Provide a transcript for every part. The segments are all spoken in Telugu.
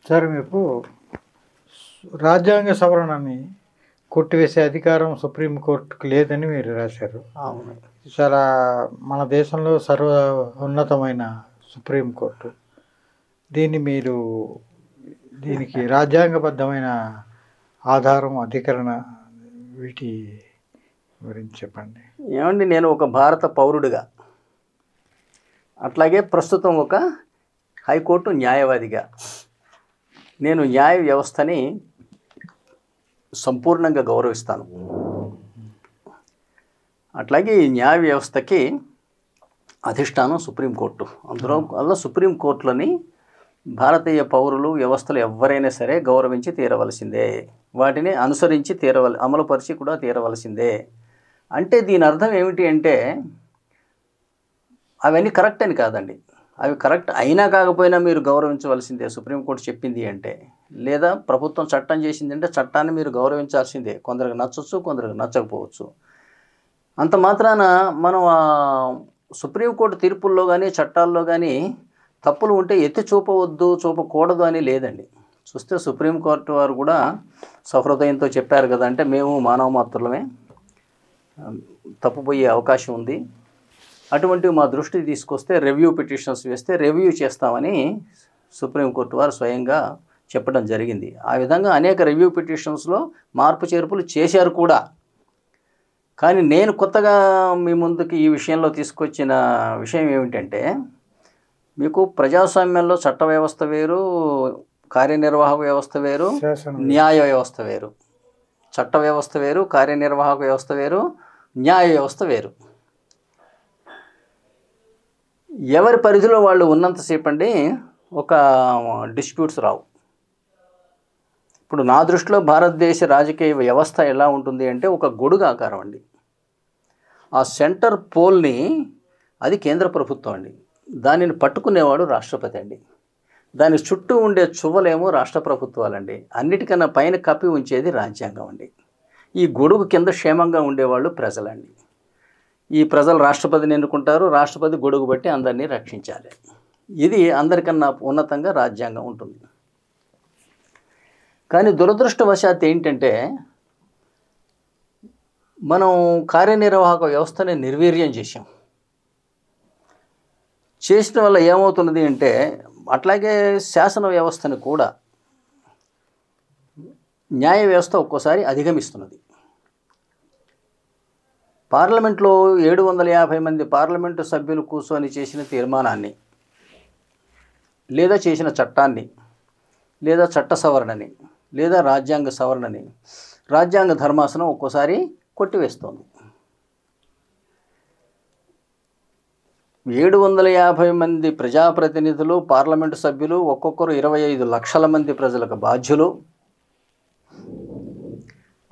సార్ మీకు రాజ్యాంగ సవరణని కొట్టివేసే అధికారం సుప్రీంకోర్టుకు లేదని మీరు రాశారు. అవును. చాలా మన దేశంలో సర్వ ఉన్నతమైన సుప్రీంకోర్టు. దీనికి రాజ్యాంగబద్ధమైన ఆధారం, అధికరణ వీటి గురించి చెప్పండి. ఏమండి, నేను ఒక భారత పౌరుడిగా, అట్లాగే ప్రస్తుతం ఒక హైకోర్టు న్యాయవాదిగా నేను న్యాయ వ్యవస్థని సంపూర్ణంగా గౌరవిస్తాను. అట్లాగే ఈ న్యాయ వ్యవస్థకి అధిష్టానం సుప్రీంకోర్టు. అందులో సుప్రీంకోర్టులని భారతీయ పౌరులు, వ్యవస్థలు ఎవరైనా సరే గౌరవించి తీరవలసిందే, వాటిని అనుసరించి అమలుపరిచి కూడా తీరవలసిందే. అంటే దీని అర్థం ఏమిటి అంటే అవన్నీ కరెక్ట్ అని కాదండి. అవి కరెక్ట్ అయినా కాకపోయినా మీరు గౌరవించవలసిందే సుప్రీంకోర్టు చెప్పింది అంటే. లేదా ప్రభుత్వం చట్టం చేసిందంటే చట్టాన్ని మీరు గౌరవించాల్సిందే. కొందరికి నచ్చవచ్చు, కొందరికి నచ్చకపోవచ్చు. అంత మాత్రాన మనం సుప్రీంకోర్టు తీర్పుల్లో కానీ చట్టాల్లో కానీ తప్పులు ఉంటే ఎత్తి చూపవద్దు, చూపకూడదు అని లేదండి. చూస్తే సుప్రీంకోర్టు వారు కూడా సహృదయంతో చెప్పారు కదా, అంటే మేము మానవ మాత్రులమే, తప్పుపోయే అవకాశం ఉంది, అటువంటివి మా దృష్టికి తీసుకొస్తే రివ్యూ పిటిషన్స్ వేస్తే రివ్యూ చేస్తామని సుప్రీంకోర్టు వారు స్వయంగా చెప్పడం జరిగింది. ఆ విధంగా అనేక రివ్యూ పిటిషన్స్లో మార్పు చేర్పులు చేశారు కూడా. కానీ నేను కొత్తగా మీ ముందుకి ఈ విషయంలో తీసుకొచ్చిన విషయం ఏమిటంటే, మీకు ప్రజాస్వామ్యంలో చట్ట వ్యవస్థ వేరు, కార్యనిర్వాహక వ్యవస్థ వేరు, న్యాయ వ్యవస్థ వేరు. చట్ట వ్యవస్థ వేరు, కార్యనిర్వాహక వ్యవస్థ వేరు, న్యాయ వ్యవస్థ వేరు. ఎవరి పరిధిలో వాళ్ళు ఉన్నంతసేపు అండి ఒక డిస్ప్యూట్స్ రావు. ఇప్పుడు నా దృష్టిలో భారతదేశ రాజకీయ వ్యవస్థ ఎలా ఉంటుంది అంటే ఒక గొడుగు ఆకారం అండి. ఆ సెంటర్ పోల్ని అది కేంద్ర ప్రభుత్వం అండి, దానిని పట్టుకునేవాడు రాష్ట్రపతి అండి, దాని చుట్టూ ఉండే చువ్వలేమో రాష్ట్ర ప్రభుత్వాలండి, అన్నిటికన్నా పైన కప్పి ఉంచేది రాజ్యాంగం అండి. ఈ గొడుగు కింద క్షేమంగా ఉండేవాళ్ళు ప్రజలండి. ఈ ప్రజలు రాష్ట్రపతిని ఎన్నుకుంటారు, రాష్ట్రపతి గొడుగు బట్టి అందరినీ రక్షించాలి. ఇది అందరికన్నా ఉన్నతంగా రాజ్యాంగం ఉంటుంది. కానీ దురదృష్టవశాత్తు ఏంటంటే మనం కార్యనిర్వాహక వ్యవస్థని నిర్వీర్యం చేసిన వల్ల ఏమవుతున్నది అంటే, అట్లాగే శాసన వ్యవస్థను కూడా న్యాయ వ్యవస్థ ఒక్కోసారి అధిగమిస్తున్నది. పార్లమెంట్లో 750 మంది పార్లమెంటు సభ్యులు కూర్చొని చేసిన తీర్మానాన్ని, లేదా చేసిన చట్టాన్ని, లేదా చట్ట సవరణని, లేదా రాజ్యాంగ సవరణని రాజ్యాంగ ధర్మాసనం ఒక్కోసారి కొట్టివేస్తోంది. 750 మంది ప్రజాప్రతినిధులు, పార్లమెంటు సభ్యులు, ఒక్కొక్కరు 25 లక్షల మంది ప్రజలకు బాధ్యులు.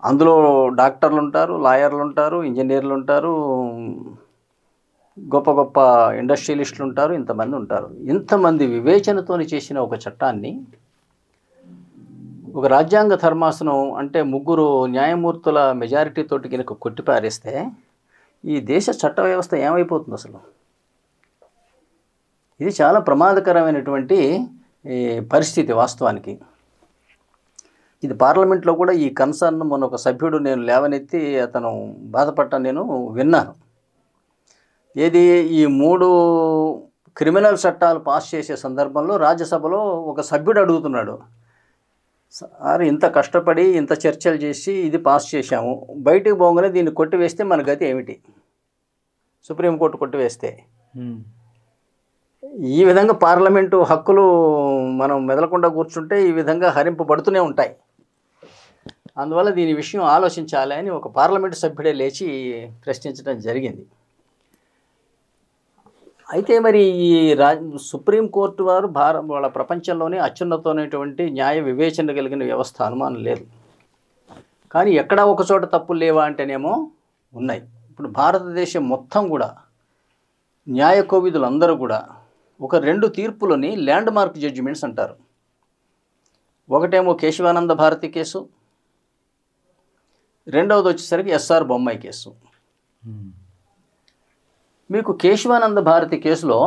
అందులో డాక్టర్లు ఉంటారు, లాయర్లు ఉంటారు, ఇంజనీర్లు ఉంటారు, గొప్ప గొప్ప ఇండస్ట్రియలిస్టులు ఉంటారు, ఇంతమంది ఉంటారు. ఇంతమంది వివేచనతో చేసిన ఒక చట్టాన్ని ఒక రాజ్యాంగ ధర్మాసనం అంటే 3 న్యాయమూర్తుల మెజారిటీతోటి కనుక కొట్టిపారేస్తే ఈ దేశ చట్ట వ్యవస్థ ఏమైపోతుంది అసలు? ఇది చాలా ప్రమాదకరమైనటువంటి పరిస్థితి వాస్తవానికి. ఇది పార్లమెంట్లో కూడా ఈ కన్సర్న్ మొన్న ఒక సభ్యుడు నేను లేవనెత్తి అతను బాధపడ్డా నేను విన్నాను. ఏది ఈ 3 క్రిమినల్ చట్టాలు పాస్ చేసే సందర్భంలో రాజ్యసభలో ఒక సభ్యుడు అడుగుతున్నాడు, సార్ ఇంత కష్టపడి ఇంత చర్చలు చేసి ఇది పాస్ చేశాము, బయటికి పోగానే దీన్ని కొట్టివేస్తే మన గతి ఏమిటి? సుప్రీంకోర్టు కొట్టివేస్తే ఈ విధంగా పార్లమెంటు హక్కులు మనం మెదలకుండా కూర్చుంటే ఈ విధంగా హరింపబడుతూనే ఉంటాయి. అందువల్ల దీని విషయం ఆలోచించాలి అని ఒక పార్లమెంటు సభ్యుడే లేచి ప్రశ్నించడం జరిగింది. అయితే మరి ఈ సుప్రీంకోర్టు వారు వాళ్ళ ప్రపంచంలోనే అత్యున్నతమైనటువంటి న్యాయ వివేచన కలిగిన వ్యవస్థ, అనుమానం లేదు. కానీ ఎక్కడా ఒక చోట తప్పులు లేవా అంటేనేమో ఉన్నాయి. ఇప్పుడు భారతదేశం మొత్తం కూడా న్యాయ కోవిదులందరూ కూడా ఒక 2 తీర్పులని ల్యాండ్ మార్క్ జడ్జిమెంట్స్ అంటారు. ఒకటేమో కేశవానంద భారతి కేసు, రెండవది వచ్చేసరికి ఎస్ఆర్ బొమ్మాయి కేసు. మీకు కేశవానంద భారతి కేసులో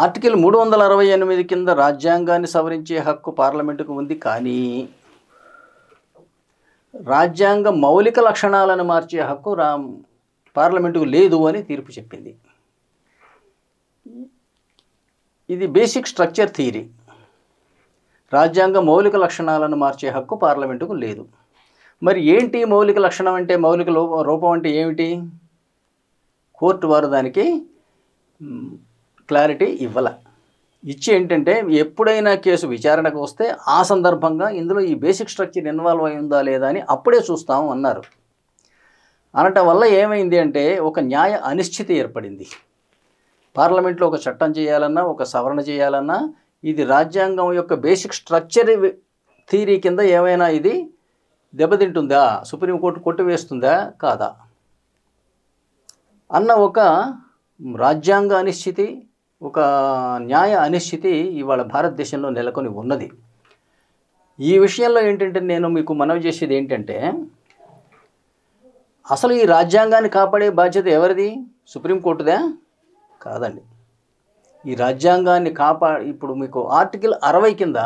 ఆర్టికల్ 368 కింద రాజ్యాంగాన్ని సవరించే హక్కు పార్లమెంటుకు ఉంది, కానీ రాజ్యాంగ మౌలిక లక్షణాలను మార్చే హక్కు పార్లమెంటుకు లేదు అని తీర్పు చెప్పింది. ఇది బేసిక్ స్ట్రక్చర్ థియరీ. రాజ్యాంగ మౌలిక లక్షణాలను మార్చే హక్కు పార్లమెంటుకు లేదు. మరి ఏంటి మౌలిక లక్షణం అంటే, మౌలిక రూపం అంటే ఏమిటి? కోర్టు వారు దానికి క్లారిటీ ఇచ్చి ఏంటంటే, ఎప్పుడైనా కేసు విచారణకు వస్తే ఆ సందర్భంగా ఇందులో ఈ బేసిక్ స్ట్రక్చర్ ఇన్వాల్వ్ అయి ఉందా లేదా అని అప్పుడే చూస్తాం అన్నారు. అనటం వల్ల ఏమైంది అంటే, ఒక న్యాయ అనిశ్చితి ఏర్పడింది. పార్లమెంట్లో ఒక చట్టం చేయాలన్నా, ఒక సవరణ చేయాలన్నా, ఇది రాజ్యాంగం యొక్క బేసిక్ స్ట్రక్చర్ థియరీ కింద ఏమైనా ఇది దెబ్బతింటుందా, సుప్రీంకోర్టు కొట్టివేస్తుందా కాదా అన్న ఒక రాజ్యాంగ అనిశ్చితి, ఒక న్యాయ అనిశ్చితి ఇవాళ భారతదేశంలో నెలకొని ఉన్నది. ఈ విషయంలో ఏంటంటే నేను మీకు మనవి చేసేది ఏంటంటే, అసలు ఈ రాజ్యాంగాన్ని కాపాడే బాధ్యత ఎవరిది? సుప్రీంకోర్టుదా? కాదండి. ఈ రాజ్యాంగాన్ని ఇప్పుడు మీకు ఆర్టికల్ 60 కింద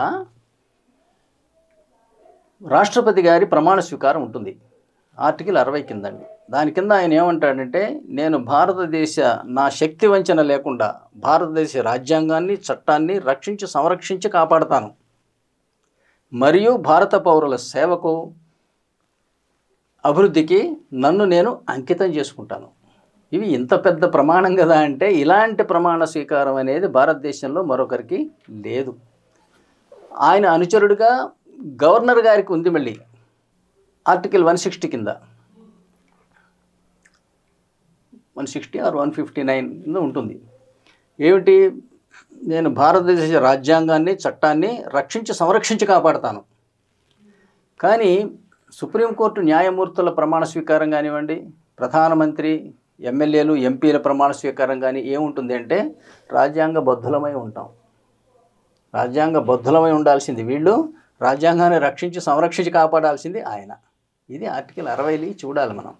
రాష్ట్రపతి గారి ప్రమాణ స్వీకారం ఉంటుంది. ఆర్టికల్ 60 కింద అండి. దాని కింద ఆయన ఏమంటాడంటే, నేను నా శక్తి వంచన లేకుండా భారతదేశ రాజ్యాంగాన్ని, చట్టాన్ని రక్షించి సంరక్షించి కాపాడతాను, మరియు భారత పౌరుల సేవకు, అభివృద్ధికి నన్ను నేను అంకితం చేసుకుంటాను. ఇవి ఇంత పెద్ద ప్రమాణం కదా అంటే, ఇలాంటి ప్రమాణ స్వీకారం అనేది భారతదేశంలో మరొకరికి లేదు. ఆయన అనుచరుడిగా గవర్నర్ గారికి ఉంది. మళ్ళీ ఆర్టికల్ 160 కింద 160 ఆర్ 159 కింద ఉంటుంది. ఏమిటి? నేను భారతదేశ రాజ్యాంగాన్ని, చట్టాన్ని రక్షించి సంరక్షించి కాపాడతాను. కానీ సుప్రీంకోర్టు న్యాయమూర్తుల ప్రమాణ స్వీకారం కానివ్వండి, ప్రధానమంత్రి, ఎమ్మెల్యేలు, ఎంపీల ప్రమాణ స్వీకారం కానీ ఏముంటుంది అంటే, రాజ్యాంగబద్ధులమై ఉంటాం. రాజ్యాంగబద్ధులమై ఉండాల్సింది వీళ్ళు, రాజ్యాంగాన్ని రక్షించి సంరక్షించి కాపాడాల్సింది ఆయన. ఇది ఆర్టికల్ 60 చూడాలి మనం.